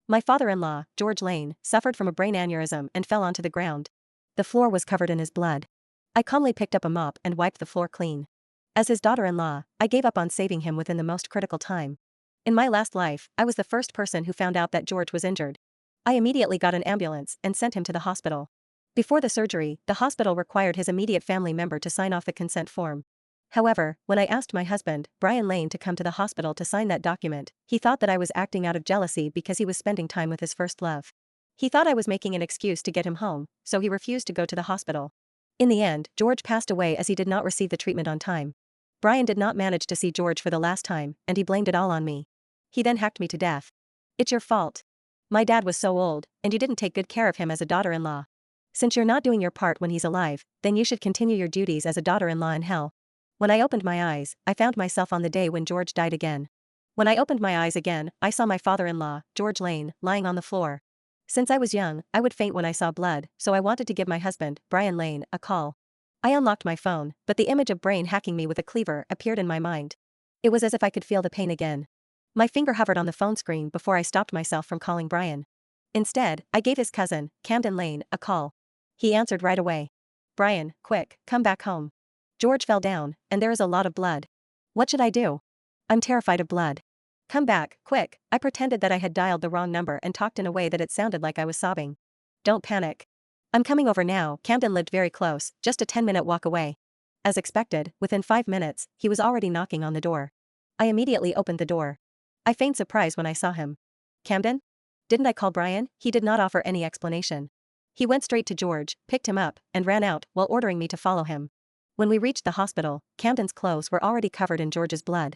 My father-in-law, George Lane, suffered from a brain aneurysm and fell onto the ground. The floor was covered in his blood. I calmly picked up a mop and wiped the floor clean. As his daughter-in-law, I gave up on saving him within the most critical time. In my last life, I was the first person who found out that George was injured. I immediately got an ambulance and sent him to the hospital. Before the surgery, the hospital required his immediate family member to sign off the consent form. However, when I asked my husband, Brian Lane, to come to the hospital to sign that document, he thought that I was acting out of jealousy because he was spending time with his first love. He thought I was making an excuse to get him home, so he refused to go to the hospital. In the end, George passed away as he did not receive the treatment on time. Brian did not manage to see George for the last time, and he blamed it all on me. He then hacked me to death. It's your fault. My dad was so old, and you didn't take good care of him as a daughter-in-law. Since you're not doing your part when he's alive, then you should continue your duties as a daughter-in-law in hell. When I opened my eyes, I found myself on the day when George died again. When I opened my eyes again, I saw my father-in-law, George Lane, lying on the floor. Since I was young, I would faint when I saw blood, so I wanted to give my husband, Brian Lane, a call. I unlocked my phone, but the image of Brain hacking me with a cleaver appeared in my mind. It was as if I could feel the pain again. My finger hovered on the phone screen before I stopped myself from calling Brian. Instead, I gave his cousin, Camden Lane, a call. He answered right away. Brian, quick, come back home. George fell down, and there is a lot of blood. What should I do? I'm terrified of blood. Come back, quick. I pretended that I had dialed the wrong number and talked in a way that it sounded like I was sobbing. Don't panic. I'm coming over now. Camden lived very close, just a 10-minute walk away. As expected, within 5 minutes, he was already knocking on the door. I immediately opened the door. I feigned surprise when I saw him. Camden? Didn't I call Brian? He did not offer any explanation. He went straight to George, picked him up, and ran out while ordering me to follow him. When we reached the hospital, Camden's clothes were already covered in George's blood.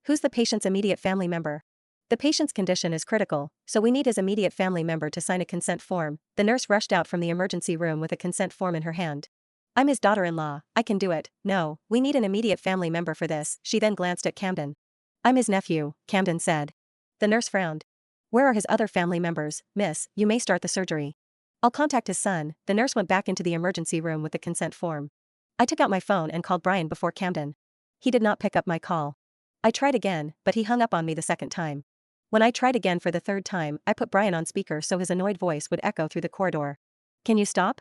Who's the patient's immediate family member? The patient's condition is critical, so we need his immediate family member to sign a consent form. The nurse rushed out from the emergency room with a consent form in her hand. I'm his daughter-in-law, I can do it. No, we need an immediate family member for this. She then glanced at Camden. I'm his nephew, Camden said. The nurse frowned. Where are his other family members? Miss, you may start the surgery. I'll contact his son. The nurse went back into the emergency room with the consent form. I took out my phone and called Brian before Camden. He did not pick up my call. I tried again, but he hung up on me the second time. When I tried again for the third time, I put Brian on speaker so his annoyed voice would echo through the corridor. Can you stop?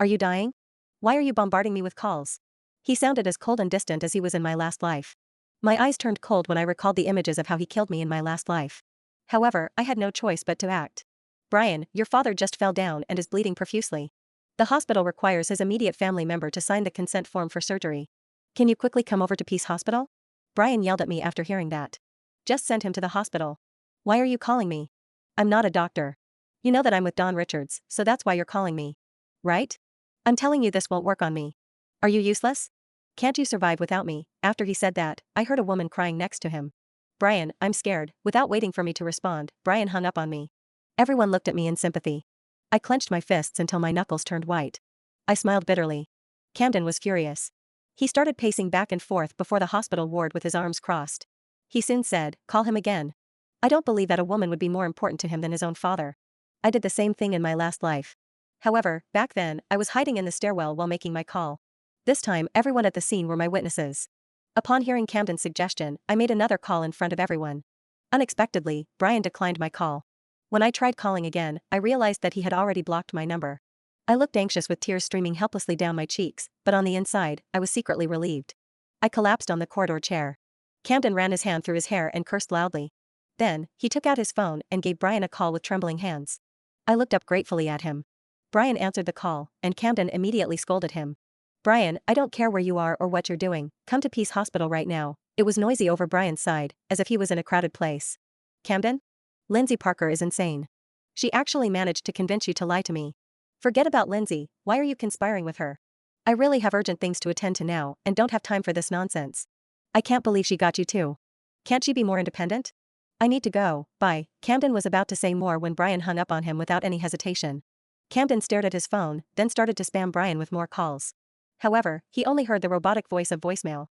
Are you dying? Why are you bombarding me with calls? He sounded as cold and distant as he was in my last life. My eyes turned cold when I recalled the images of how he killed me in my last life. However, I had no choice but to act. Brian, your father just fell down and is bleeding profusely. The hospital requires his immediate family member to sign the consent form for surgery. Can you quickly come over to Peace Hospital? Brian yelled at me after hearing that. Just send him to the hospital. Why are you calling me? I'm not a doctor. You know that I'm with Don Richards, so that's why you're calling me. Right? I'm telling you this won't work on me. Are you useless? Can't you survive without me? After he said that, I heard a woman crying next to him. Brian, I'm scared. Without waiting for me to respond, Brian hung up on me. Everyone looked at me in sympathy. I clenched my fists until my knuckles turned white. I smiled bitterly. Camden was furious. He started pacing back and forth before the hospital ward with his arms crossed. He soon said, call him again. I don't believe that a woman would be more important to him than his own father. I did the same thing in my last life. However, back then, I was hiding in the stairwell while making my call. This time, everyone at the scene were my witnesses. Upon hearing Camden's suggestion, I made another call in front of everyone. Unexpectedly, Brian declined my call. When I tried calling again, I realized that he had already blocked my number. I looked anxious with tears streaming helplessly down my cheeks, but on the inside, I was secretly relieved. I collapsed on the corridor chair. Camden ran his hand through his hair and cursed loudly. Then, he took out his phone and gave Brian a call with trembling hands. I looked up gratefully at him. Brian answered the call, and Camden immediately scolded him. Brian, I don't care where you are or what you're doing, come to Peace Hospital right now. It was noisy over Brian's side, as if he was in a crowded place. Camden? Lindsay Parker is insane. She actually managed to convince you to lie to me. Forget about Lindsay, why are you conspiring with her? I really have urgent things to attend to now and don't have time for this nonsense. I can't believe she got you too. Can't she be more independent? I need to go, bye. Camden was about to say more when Brian hung up on him without any hesitation. Camden stared at his phone, then started to spam Brian with more calls. However, he only heard the robotic voice of voicemail.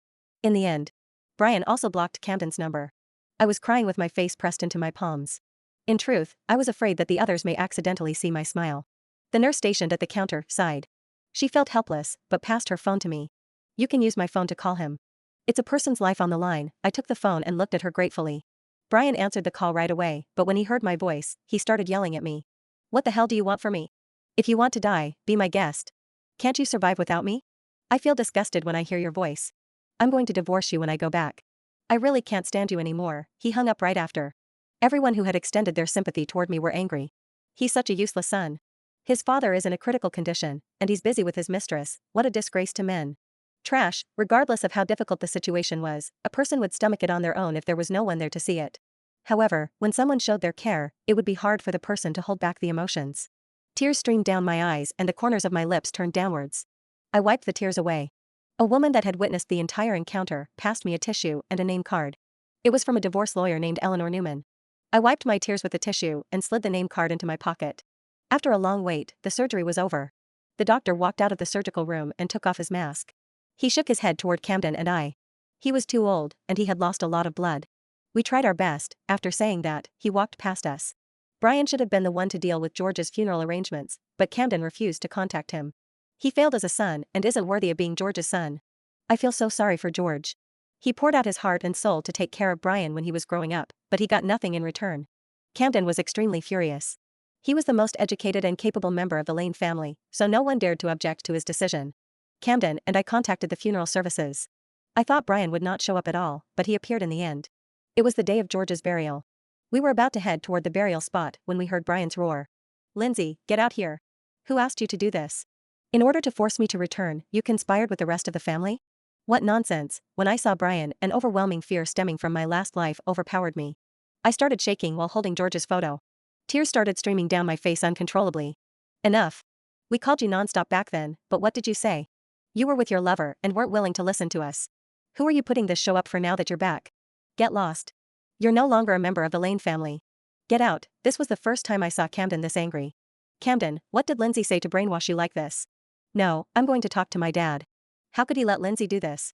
In the end, Brian also blocked Camden's number. I was crying with my face pressed into my palms. In truth, I was afraid that the others may accidentally see my smile. The nurse stationed at the counter sighed. She felt helpless, but passed her phone to me. You can use my phone to call him. It's a person's life on the line. I took the phone and looked at her gratefully. Brian answered the call right away, but when he heard my voice, he started yelling at me. What the hell do you want from me? If you want to die, be my guest. Can't you survive without me? I feel disgusted when I hear your voice. I'm going to divorce you when I go back. I really can't stand you anymore. He hung up right after. Everyone who had extended their sympathy toward me were angry. He's such a useless son. His father is in a critical condition, and he's busy with his mistress. What a disgrace to men. Trash. Regardless of how difficult the situation was, a person would stomach it on their own if there was no one there to see it. However, when someone showed their care, it would be hard for the person to hold back the emotions. Tears streamed down my eyes and the corners of my lips turned downwards. I wiped the tears away. A woman that had witnessed the entire encounter passed me a tissue and a name card. It was from a divorce lawyer named Eleanor Newman. I wiped my tears with the tissue and slid the name card into my pocket. After a long wait, the surgery was over. The doctor walked out of the surgical room and took off his mask. He shook his head toward Camden and I. He was too old, and he had lost a lot of blood. We tried our best. After saying that, he walked past us. Brian should have been the one to deal with George's funeral arrangements, but Camden refused to contact him. He failed as a son and isn't worthy of being George's son. I feel so sorry for George. He poured out his heart and soul to take care of Brian when he was growing up, but he got nothing in return. Camden was extremely furious. He was the most educated and capable member of the Lane family, so no one dared to object to his decision. Camden and I contacted the funeral services. I thought Brian would not show up at all, but he appeared in the end. It was the day of George's burial. We were about to head toward the burial spot when we heard Brian's roar. Lindsay, get out here. Who asked you to do this? In order to force me to return, you conspired with the rest of the family? What nonsense. When I saw Brian, an overwhelming fear stemming from my last life overpowered me. I started shaking while holding George's photo. Tears started streaming down my face uncontrollably. Enough. We called you nonstop back then, but what did you say? You were with your lover and weren't willing to listen to us. Who are you putting this show up for now that you're back? Get lost. You're no longer a member of the Lane family. Get out. This was the first time I saw Camden this angry. Camden, what did Lindsay say to brainwash you like this? No, I'm going to talk to my dad. How could he let Lindsay do this?